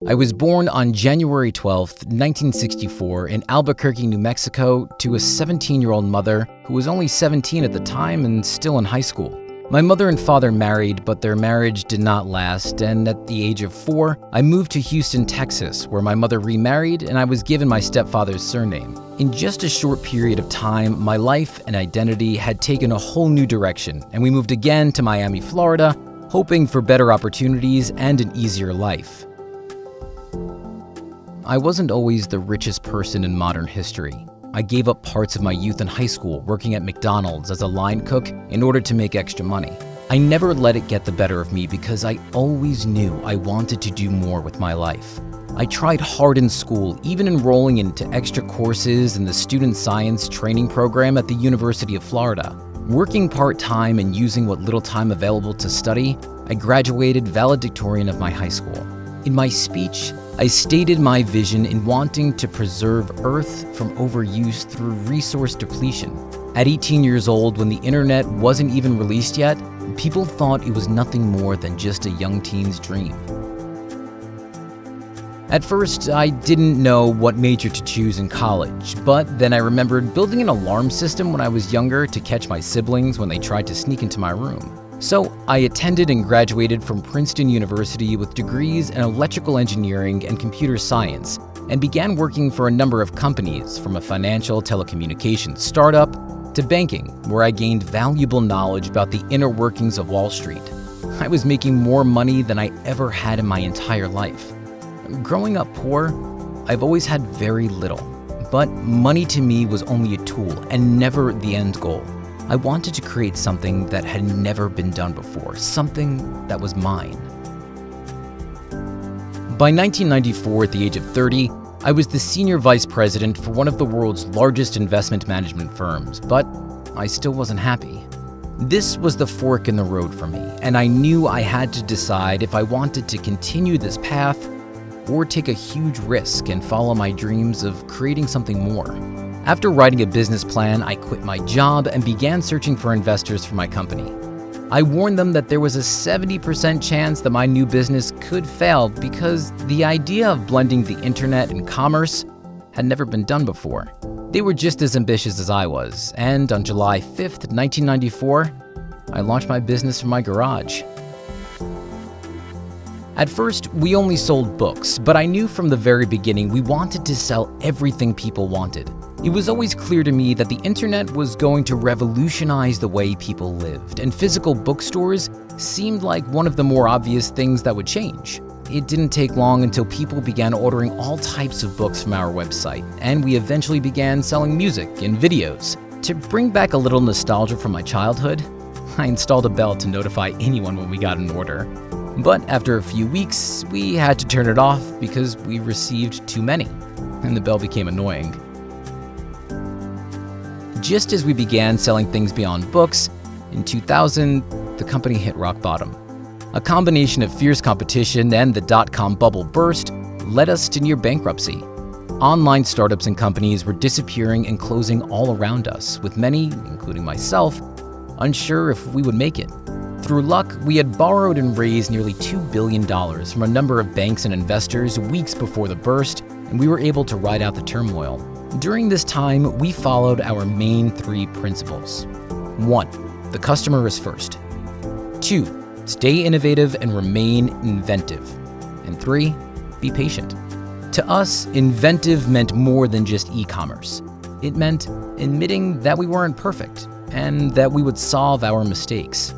I was born on January 12, 1964, in Albuquerque, New Mexico, to a 17-year-old mother who was only 17 at the time and still in high school. My mother and father married, but their marriage did not last, and at the age of 4, I moved to Houston, Texas, where my mother remarried and I was given my stepfather's surname. In just a short period of time, my life and identity had taken a whole new direction, and we moved again to Miami, Florida, hoping for better opportunities and an easier life. I wasn't always the richest person in modern history. I gave up parts of my youth in high school working at McDonald's as a line cook in order to make extra money. I never let it get the better of me because I always knew I wanted to do more with my life. I tried hard in school, even enrolling into extra courses in the Student Science Training Program at the University of Florida. Working part-time and using what little time available to study, I graduated valedictorian of my high school. In my speech, I stated my vision in wanting to preserve Earth from overuse through resource depletion. At 18 years old, when the internet wasn't even released yet, people thought it was nothing more than just a young teen's dream. At first, I didn't know what major to choose in college, but then I remembered building an alarm system when I was younger to catch my siblings when they tried to sneak into my room. So I attended and graduated from Princeton University with degrees in electrical engineering and computer science, and began working for a number of companies, from a financial telecommunications startup to banking, where I gained valuable knowledge about the inner workings of Wall Street. I was making more money than I ever had in my entire life. Growing up poor, I've always had very little, but money to me was only a tool and never the end goal. I wanted to create something that had never been done before, something that was mine. By 1994, at the age of 30, I was the senior vice president for one of the world's largest investment management firms, but I still wasn't happy. This was the fork in the road for me, and I knew I had to decide if I wanted to continue this path or take a huge risk and follow my dreams of creating something more. After writing a business plan, I quit my job and began searching for investors for my company. I warned them that there was a 70% chance that my new business could fail because the idea of blending the internet and commerce had never been done before. They were just as ambitious as I was, and on July 5th, 1994, I launched my business from my garage. At first, we only sold books, but I knew from the very beginning we wanted to sell everything people wanted. It was always clear to me that the internet was going to revolutionize the way people lived, and physical bookstores seemed like one of the more obvious things that would change. It didn't take long until people began ordering all types of books from our website, and we eventually began selling music and videos. To bring back a little nostalgia from my childhood, I installed a bell to notify anyone when we got an order. But after a few weeks, we had to turn it off because we received too many, and the bell became annoying. Just as we began selling things beyond books, in 2000, the company hit rock bottom. A combination of fierce competition and the dot-com bubble burst led us to near bankruptcy. Online startups and companies were disappearing and closing all around us, with many, including myself, unsure if we would make it. Through luck, we had borrowed and raised nearly $2 billion from a number of banks and investors weeks before the burst, and we were able to ride out the turmoil. During this time, we followed our main 3 principles. 1. The customer is first. 2. Stay innovative and remain inventive. And 3. Be patient. To us, inventive meant more than just e-commerce. It meant admitting that we weren't perfect and that we would solve our mistakes.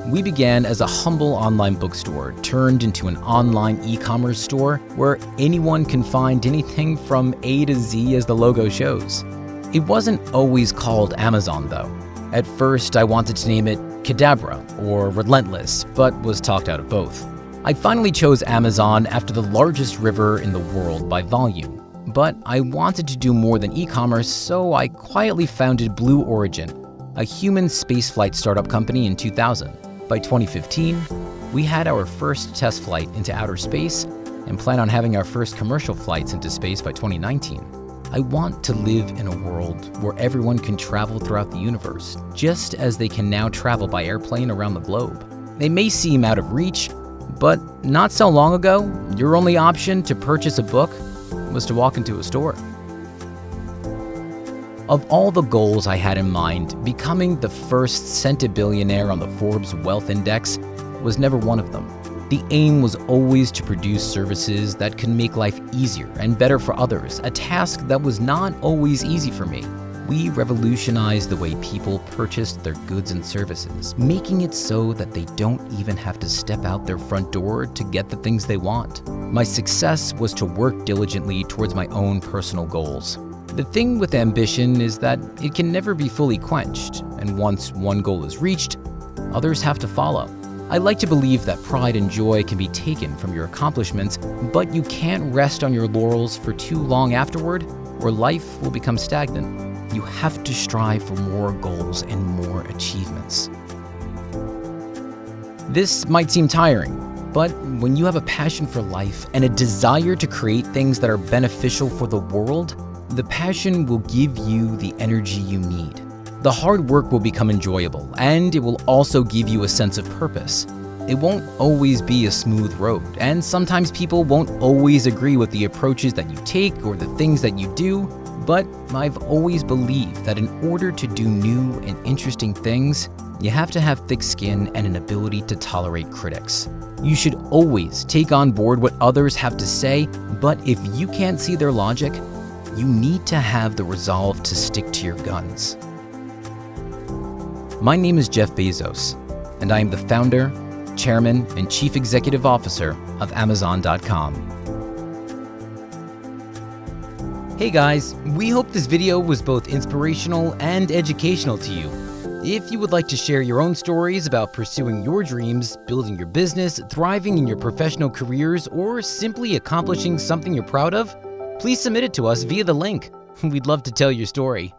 We began as a humble online bookstore turned into an online e-commerce store where anyone can find anything from A to Z as the logo shows. It wasn't always called Amazon though. At first, I wanted to name it Cadabra or Relentless, but was talked out of both. I finally chose Amazon after the largest river in the world by volume. But I wanted to do more than e-commerce, so I quietly founded Blue Origin, a human spaceflight startup company in 2000. By 2015, we had our first test flight into outer space and plan on having our first commercial flights into space by 2019. I want to live in a world where everyone can travel throughout the universe, just as they can now travel by airplane around the globe. They may seem out of reach, But not so long ago, your only option to purchase a book was to walk into a store. Of all the goals I had in mind, becoming the first centibillionaire on the Forbes Wealth Index was never one of them. The aim was always to produce services that could make life easier and better for others, a task that was not always easy for me. We revolutionized the way people purchased their goods and services, making it so that they don't even have to step out their front door to get the things they want. My success was to work diligently towards my own personal goals. The thing with ambition is that it can never be fully quenched, and once one goal is reached, others have to follow. I like to believe that pride and joy can be taken from your accomplishments, but you can't rest on your laurels for too long afterward, or life will become stagnant. You have to strive for more goals and more achievements. This might seem tiring, but when you have a passion for life and a desire to create things that are beneficial for the world, the passion will give you the energy you need. The hard work will become enjoyable, and it will also give you a sense of purpose. It won't always be a smooth road, and sometimes people won't always agree with the approaches that you take or the things that you do, but I've always believed that in order to do new and interesting things, you have to have thick skin and an ability to tolerate critics. You should always take on board what others have to say, but if you can't see their logic, you need to have the resolve to stick to your guns. My name is Jeff Bezos, and I am the founder, chairman, and chief executive officer of Amazon.com. Hey guys, we hope this video was both inspirational and educational to you. If you would like to share your own stories about pursuing your dreams, building your business, thriving in your professional careers, or simply accomplishing something you're proud of, please submit it to us via the link. We'd love to tell your story.